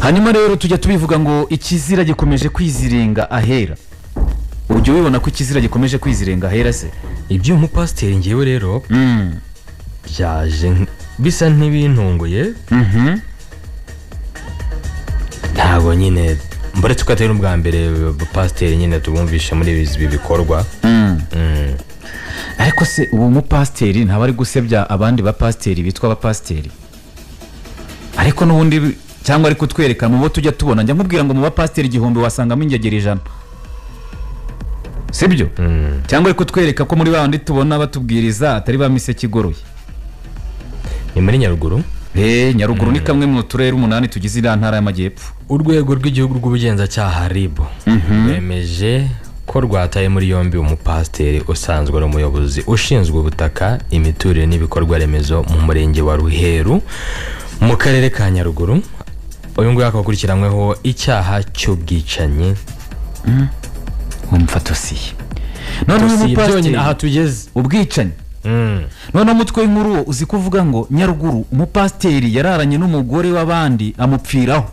hanyuma rero tujya tubivuga ngo ikizira gikomeje kwizirenga ahera. Ujye ubibona ko ikizira gikomeje kwizirenga ahera se ibyo umupasiteri ngewe rero byaje bisa ntibintunguye. Ntabwo nyine mbere tukatera ubwa mbere pasiteri nyine tubumvishe muri ibi bikorwa. Ariko se ubu umupasiteri ntaba ari gusebya abandi bapasiteri bitwa abapasiteri, ariko n'ubundi cyangwa ari kutwereka mu bo tujya tubona. Njya nkubwira ngo mu bapasiteri 1000 wasangamo ingegera 100, sibyo? Cyangwa ari kutwereka ko muri bandi tubona batubwiriza atari ba miseke igoroye. Ni muri Nyaruguru. Nyaruguru ni kamwe mu turere 8 tugize ntara y'Amajyepfo. Urwego rw'igihugu rw'ubugenzacyaha RIB bemeje ko rwataye muri yombi umupasiteri usanzwe ari umuyobozi ushinzwe ubutaka, imiturire n'ibikorwa remezo mu murenge wa Ruheru mu karere ka Nyaruguru. Uyu nguyu akakurikiranweho icyaha cy'ubwicanyi. Umfatosiye none umupasiteri aha tugeze ubwicanyi. None umutwe w'inkuru uzi kuvuga ngo Nyaruguru umupasiteri yararanye n'umugore w'abandi amupfiraho.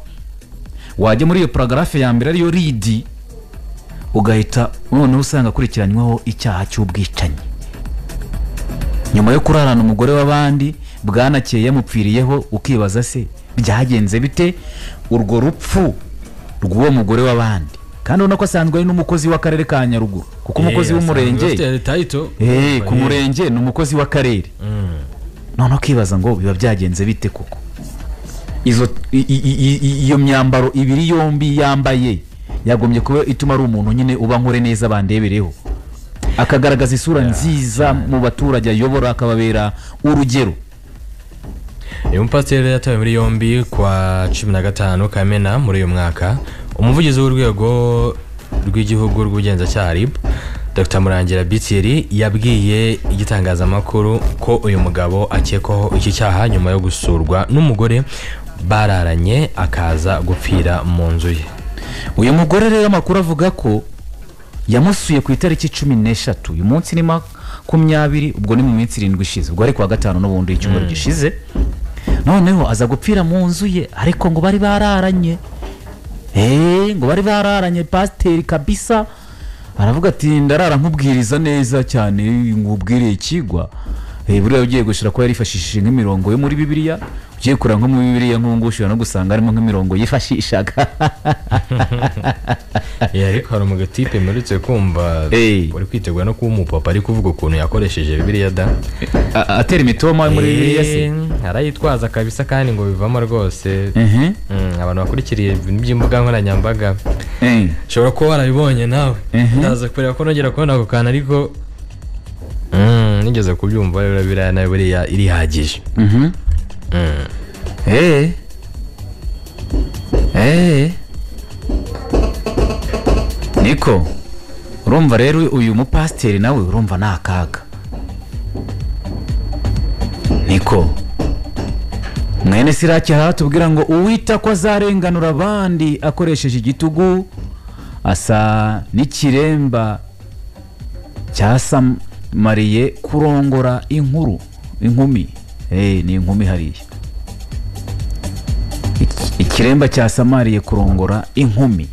Wajya muri iyo paragrafe ya mbere ariyo ridi ugahita none usanga akurikiranyweho icyaha cy'ubwicanyi nyuma yo kurarana umugore w'abandi bwanakeye yamupfiriyeho. Ukibaza se byagenze bite urwo rupfu rw'uwo mugore w'abandi, kandi ubona ko asanzwe ari n'umukozi w'akarere ka Nyaruguru kuko umukozi w'umurenge ku murenge ni umukozi w'akarere. None ukibaza ngo biba byagenze bite koko iyo myambaro ibiri yombi yambaye yagombye kuba ituma ari umuntu nyine uba nkore neza bandebereho, akagaragaza isura nziza mu baturage ayobora, akababera urugero. Uyu mupasiteri yatawe muri yombi kwa 15 Kamena muri uyu mwaka. Umuvugizi w'urwego rw'igihugu rw'ubugenzacyaha RIB Dr Murangira Bitieri yabwiye igitangazamakuru ko uyu mugabo akekwaho iki cyaha nyuma yo gusurwa n'umugore bararanye akaza gupfira mu nzu ye. Uyu mugore rero amakuru avuga ko yamusuye ku itariki 13. Uyu munsi ni 20, ubwo ni mu minsi 7 ishize, ubwo ari kwa gatanu n'ubundi icyumweru gishize. Noneho aza gupfira mu nzu ye, ariko ngo bari bararanye. Ngo bari bararanye pasiteri kabisa. Aravuga ati ndarara nkubwiriza neza cyane ngubwire ikigwa. Buriya ugiye gushira ko yarifashishije nk'imirongo yo muri Bibiliya, ugiye kura nko muri Bibiliya nk'ungushira no gusanga harimo nk'imirongo yifashishaga. Ariko hari umugatipe murutse kumva uri kwitegura no kuba umupapa ari kuvuga ukuntu yakoresheje Bibiliya da atera imitoma muri Bibiliya se arayitwaza kabisa, kandi ngo bivamo rwose. Abantu bakurikiriye by'imbuga nkoranyambaga shobora kuba warabibonye nawe. Ndaza kureba ko nongera kubona ako kana, ariko nigeze kubyumva rero Bibiliya nayo buriya irihagije. Niko urumva rero uyu mupasiteri nawe urumva nakaga. Niko mwene Siraki haratubwira ngo uwita ko azarenganura abandi akoresheje igitugu asa n'ikiremba cyasamariye kurongora inkumi. Ni inkumi hariya. Ikiremba cyasamariye kurongora inkumi.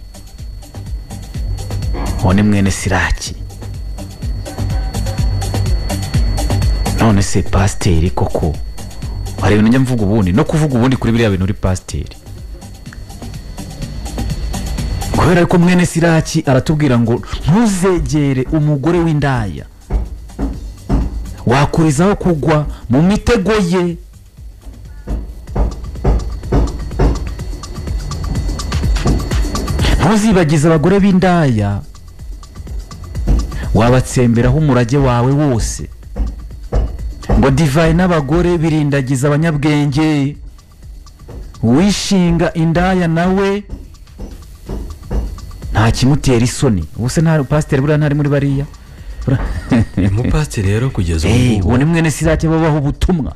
Hone mwene Siraki. None se pasiteri koko hari ibintu njya mvuga ubundi no kuvuga ubundi kuri biriya bintu uri pasiteri, kubera ko mwene Siraki aratubwira ngo ntuzegere umugore w'indaya, wakurizaho kugwa mu mitego ye. Ntuzibagize abagore b'indaya, wabatsemberaho umurage wawe wose. Ngo divayi n'abagore birindagiza abanyabwenge, wishinga indaya nawe nta kimutera isoni. Ubuse nta pasiteri buriya ntari muri bariya. Umupasiteri rero kugeza ubu ni mwene Siraki babaho ubutumwa.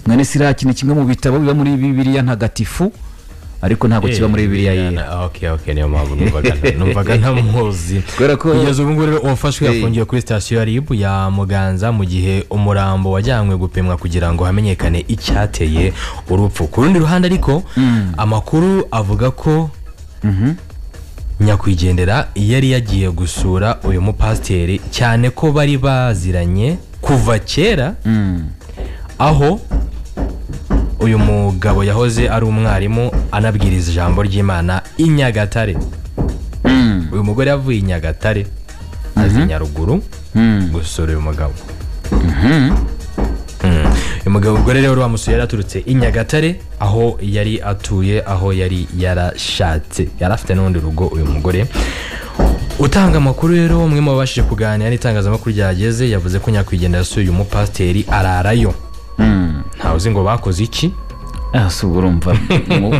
Mwene Siraki ni kimwe mu bitabo biba muri Bibiliya ntagatifu, ariko ntabwo kiba muri Bibiliya yera. Okay niyo mpamvu numvaga ntamuzi kugeza ubu ngubu rero uwafashwe yafungiwe kuri sitasiyo ya RIB ya Muganza mu gihe umurambo wajyanywe gupimwa kugira ngo hamenyekane icyateye urupfu. Ku rundi ruhande ariko amakuru avuga ko nyakwigendera yari yagiye gusura uyu mupasiteri cyane ko bari baziranye kuva kera, aho uyu mugabo yahoze ari umwarimu anabwiriza ijambo ry'Imana i Nyagatare. Uyu mugore yavuye i Nyagatare azi Nyaruguru gusura uyu mugabo. Uyu mugabo ubwo rero wamusuye yaraturutse i Nyagatare aho yari atuye, aho yari yarashatse, yarafite n'undi rugo. Uyu mugore utanga amakuru rero umwe mu babashije kuganira n'itangazamakuru ryageze yavuze ko nyakwigendera yasuye uyu mupasiteri ararayo. Ntawe uzi ngo bakoze iki. So urumva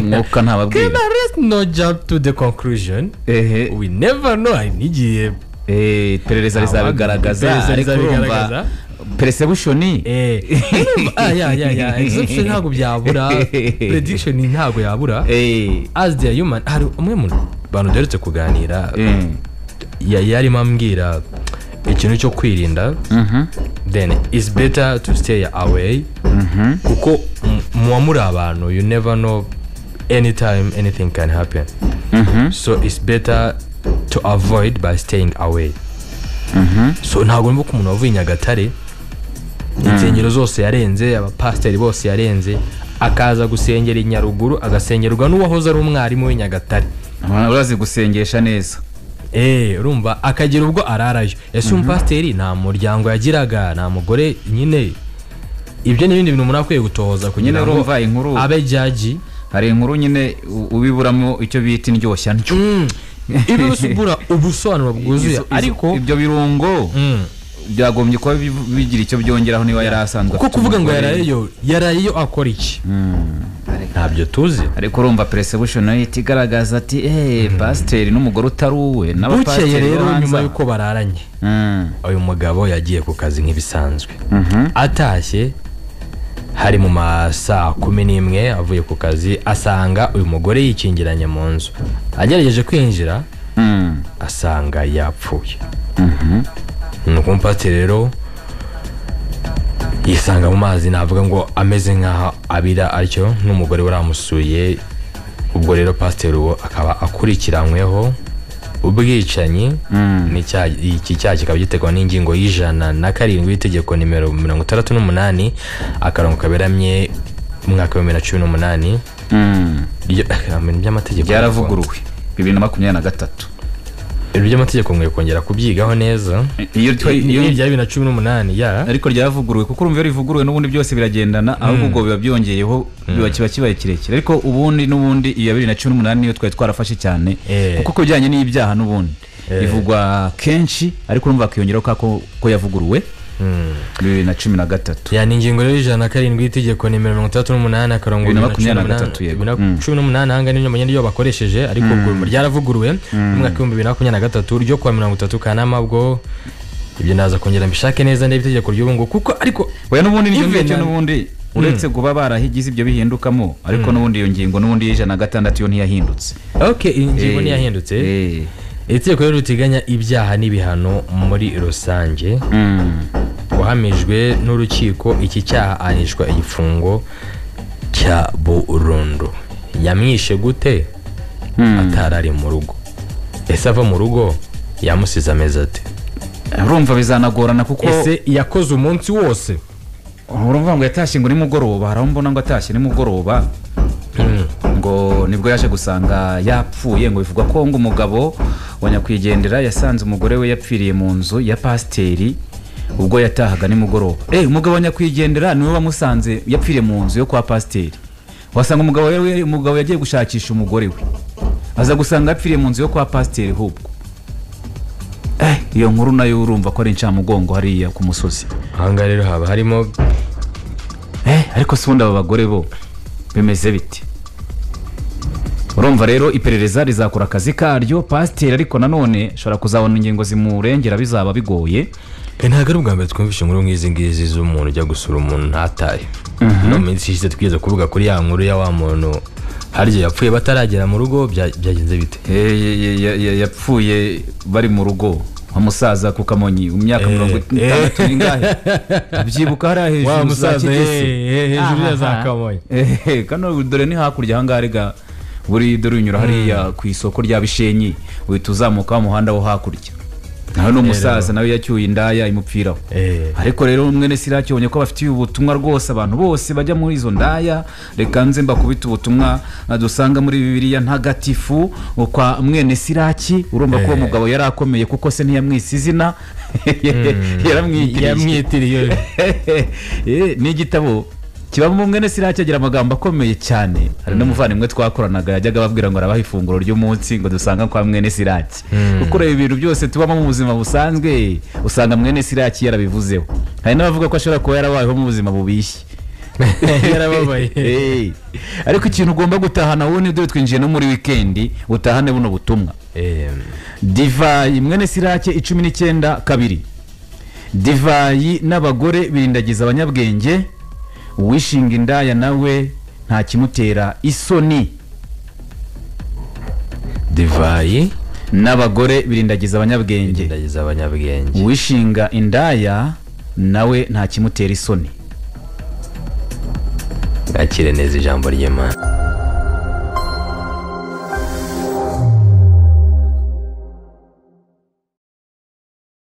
mwuka ntababwira. Can I no jump to the conclusion? We never know. Nigiye perereza rizabigaragaza, ariko urumva perception exception ntabwo byabura, prediction ntabwo yabura. As the human hari umwe mu bantu deretse kuganira yarimo ambwira ikintu cyo kwirinda, then it's better to stay away, kuko muri abantu you never know, anytime anything can happen. So it's better to avoid by staying away. So ntabwo mvuga umuntu wavuye Nyagatare insengero zose yarenze, abapasiteri bose yarenze, akaza gusengera i Nyaruguru, agasengerwa n'uwahoze ari umwarimu w'i Nyagatare. Urazi gusengesha neza. Urumva akagira ubwo ararayo. Ese umupasiteri nta muryango yagiraga, nta mugore nyine. Ibyo n'ibindi bintu umuntu akwiye gutohoza kugira ngo urumva inkuru abe jaji. Hari inkuru nyine ubiburamo icyo bita indyoshya ncyo. Ibi bisubura ubusobanuro bwuzuye, ariko ibyo birungo byagombye kuba bigira icyo byongeraho niba yarasanzwe. Kuko kuvuga ngo yarayo akora iki ntabyo tuzi. Ariko urumva perception itigaragaza ati pasiteri n'umugore utari uwe n'abapasiteri rero nyuma yuko bararanye. Uyu mugabo yagiye ku kazi nk'ibisanzwe, atashye hari mu masaa 11 avuye ku kazi, asanga uyu mugore yikingiranye mu nzu. Agerageje kwinjira asanga yapfuye. Nuko umupasiteri rero yisanga mu mazi, navuga ngo ameze nk'aho abira atyo, n'umugore waramusuye. Ubwo rero pasiteri uwo akaba akurikiranyweho ubwicanyi. Iki cyaha kikaba gitegwa n'ingingo y'107 y'itegeko nimero 68 akarongo kaberamye umwaka wa 2018. Iyo by'amategeko byaravuguruwe 2023. Ibyo by'amategeko mwe kongera kubyigaho neza. Iyo rya 2018 ariko ryavuguruwe, kuko urumva rivuguruwe n'ubundi byose biragendana, ahubwo ubwo biba byongeyeho kiba kibaye kirekire. Ariko ubundi n'ubundi iyo 2018 niyo twari twarafashe cyane, kuko kubijyanye n'ibyaha n'ubundi bivugwa kenshi, ariko urumva akiyongeraho ko yavuguruwe 2013. Yani ingingo rero 107 y'itegeko nimero 68 akarongo 2018 hanga n'inyo manyandi yo bakoresheje, ariko ubwo ryaravuguruwe mu mwaka wa 2023 ryo kwa 30 Kanama. Bwo ibyo naza kongera mbishake neza n'itegeko ry'ubu ngo, kuko ariko oya n'ubundi n'ibyo n'ubundi uretse kuba barahigize ibyo bihindukamo, ariko n'ubundi iyo ngingo n'ubundi 106 yo ntiyahindutse. Ingingo ntiyahindutse. Itegeko rero ruteganya ibyaha n'ibihano muri rusange. Wahamijwe n'urukiko iki cyaha anishwa igifungo cya burundu. Yamwishe gute? Atarari mu rugo. Ese ava mu rugo yamusize ameze ate? Urumva bizanagorana, kuko ese yakoze umunsi wose. Urumva ngo yatashye ngo nimugoroba, harambona ngo atashye nimugoroba, ngo nibwo yaje gusanga yapfuye. Ngo bivugwa ko ngo umugabo wa nyakwigendera yasanze umugore we yapfiriye mu nzu ya pasiteri ubwo yatahaga nimugoroba. Umugabo wa nyakwigendera niwe wamusanze yapfiriye mu nzu yo kwa pasiteri. Wasanga umugabo yagiye gushakisha umugore we, aza gusanga yapfiriye mu nzu yo kwa pasiteri. Hubwo iyo nkuru nayo urumva ko ari incamugongo hariya ku musozi. Hanga rero haba harimo ariko sunda aba bagore bo bimeze biti. Urumva rero iperereza rizakora akazi karyo. Pasiteri ariko nanone ashobora kuzabona ingingo zimurengera, bizaba bigoye. Ntabwo ari ubwa mbere twumvishe inkuru nk'izi ngizi z'umuntu ujya gusura umuntu ntataye. No minsi ishize twigeze kuvuga kuri ya nkuru ya wa muntu harya yapfuye bataragera mu rugo byagenze bite? Yapfuye bari mu rugo umusaza ku Kamonyi mu myaka 60 n'ingahe byibuka hariya hejuru wa musaza hejuru ya za Kamonyi kano dore ni hakurya hangarega buri dore unyura hariya ku isoko rya Bishenyi uhita uzamuka umuhanda wo hakurya naho no musaza nawe yacyuye indaya imupfiraho ariko rero mwene Siraki ubonye ko bafitiye ubutumwa rwose abantu bose bajya muri izo ndaya reka nze mbakubita ubutumwa dusanga muri Bibiliya ntagatifu kwa mwene Siraki urumva ko umugabo yari akomeye kuko se ntiyamwise izina yamwitiriye ni igitabo kibamo mwene Siraki agira amagambo akomeye cyane hari n'umuvandimwe twakoranaga yajyaga babwira ngo arabaha ifunguro ry'umunsi ngo dusanga kwa mwene Siraki kuko reba ibintu byose tubamo mu buzima busanzwe usanga mwene Siraki yarabivuzeho hari n'abavuga ko ashobora kuba yarabayeho mu buzima bubishye yarababaye ariko ikintu ugomba gutahana wowe ni dore twinjiye no muri weekend utahane buno butumwa divayi mwene Siraki 19:2 divayi n'abagore birindagiza abanyabwenge uwishinga indaya nawe nta kimutera isoni divayi n'abagore birindagiza abanyabwenge uwishinga indaya nawe nta kimutera isoni akire neza ijambo ry'Imana.